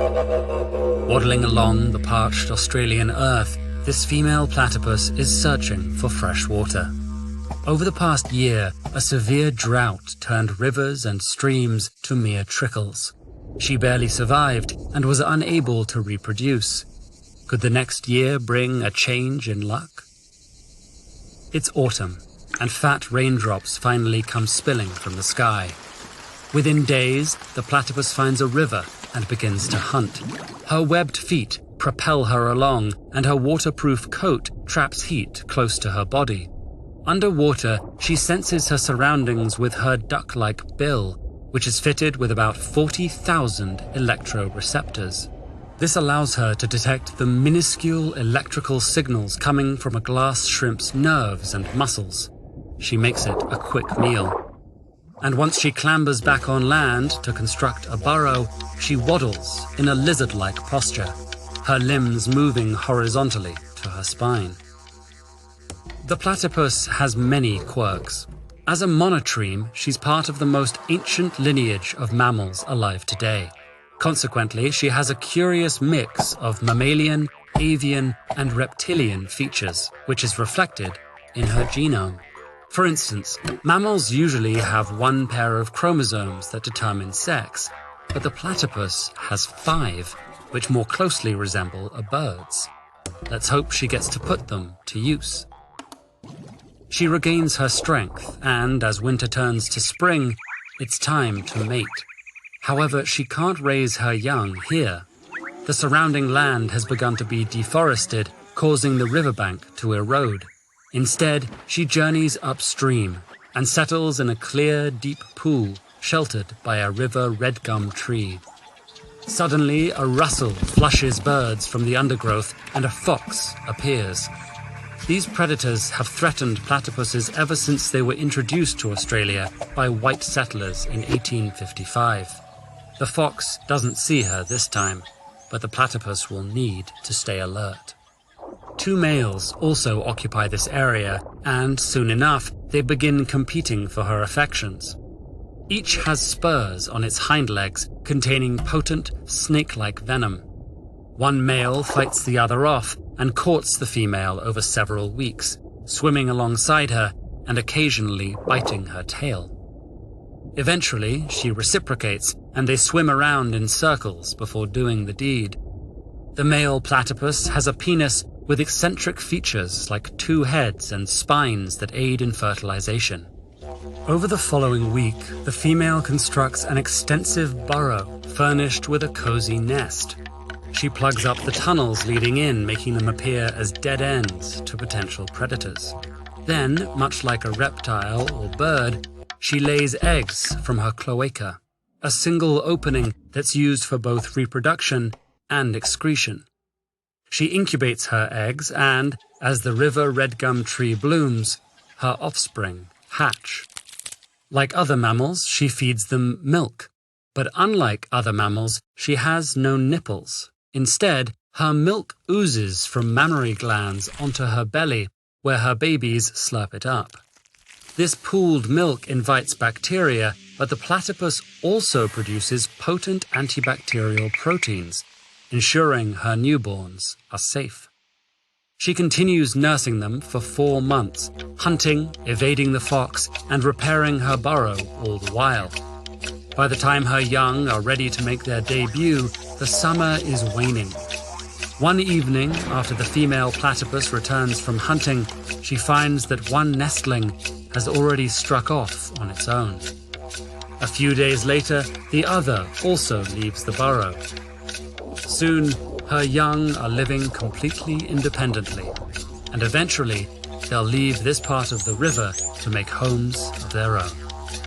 Waddling along the parched Australian earth, this female platypus is searching for fresh water. Over the past year, a severe drought turned rivers and streams to mere trickles. She barely survived and was unable to reproduce. Could the next year bring a change in luck? It's autumn, and fat raindrops finally come spilling from the sky. Within days, the platypus finds a river and begins to hunt. Her webbed feet propel her along, and her waterproof coat traps heat close to her body. Underwater, she senses her surroundings with her duck-like bill, which is fitted with about 40,000 electroreceptors. This allows her to detect the minuscule electrical signals coming from a glass shrimp's nerves and muscles. She makes it a quick meal. And once she clambers back on land to construct a burrow, she waddles in a lizard-like posture, her limbs moving horizontally to her spine. The platypus has many quirks. As a monotreme, she's part of the most ancient lineage of mammals alive today. Consequently, she has a curious mix of mammalian, avian, and reptilian features, which is reflected in her genome. For instance, mammals usually have one pair of chromosomes that determine sex, but the platypus has 5, which more closely resemble a bird's. Let's hope she gets to put them to use. She regains her strength, and as winter turns to spring, it's time to mate. However, she can't raise her young here. The surrounding land has begun to be deforested, causing the riverbank to erode. Instead, she journeys upstream and settles in a clear, deep pool sheltered by a river redgum tree. Suddenly, a rustle flushes birds from the undergrowth, and a fox appears. These predators have threatened platypuses ever since they were introduced to Australia by white settlers in 1855. The fox doesn't see her this time, but the platypus will need to stay alert. 2 males also occupy this area, and soon enough, they begin competing for her affections. Each has spurs on its hind legs containing potent, snake-like venom. One male fights the other off and courts the female over several weeks, swimming alongside her and occasionally biting her tail. Eventually, she reciprocates, and they swim around in circles before doing the deed. The male platypus has a penis with eccentric features like 2 heads and spines that aid in fertilization. Over the following week, the female constructs an extensive burrow furnished with a cozy nest. She plugs up the tunnels leading in, making them appear as dead ends to potential predators. Then, much like a reptile or bird, she lays eggs from her cloaca, a single opening that's used for both reproduction and excretion. She incubates her eggs and, as the river redgum tree blooms, her offspring hatch. Like other mammals, she feeds them milk, but unlike other mammals, she has no nipples. Instead, her milk oozes from mammary glands onto her belly, where her babies slurp it up. This pooled milk invites bacteria, but the platypus also produces potent antibacterial proteins, ensuring her newborns are safe. She continues nursing them for 4 months, hunting, evading the fox, and repairing her burrow all the while. By the time her young are ready to make their debut, the summer is waning. One evening, after the female platypus returns from hunting, she finds that one nestling has already struck off on its own. A few days later, the other also leaves the burrow. Soon, her young are living completely independently, and eventually, they'll leave this part of the river to make homes of their own.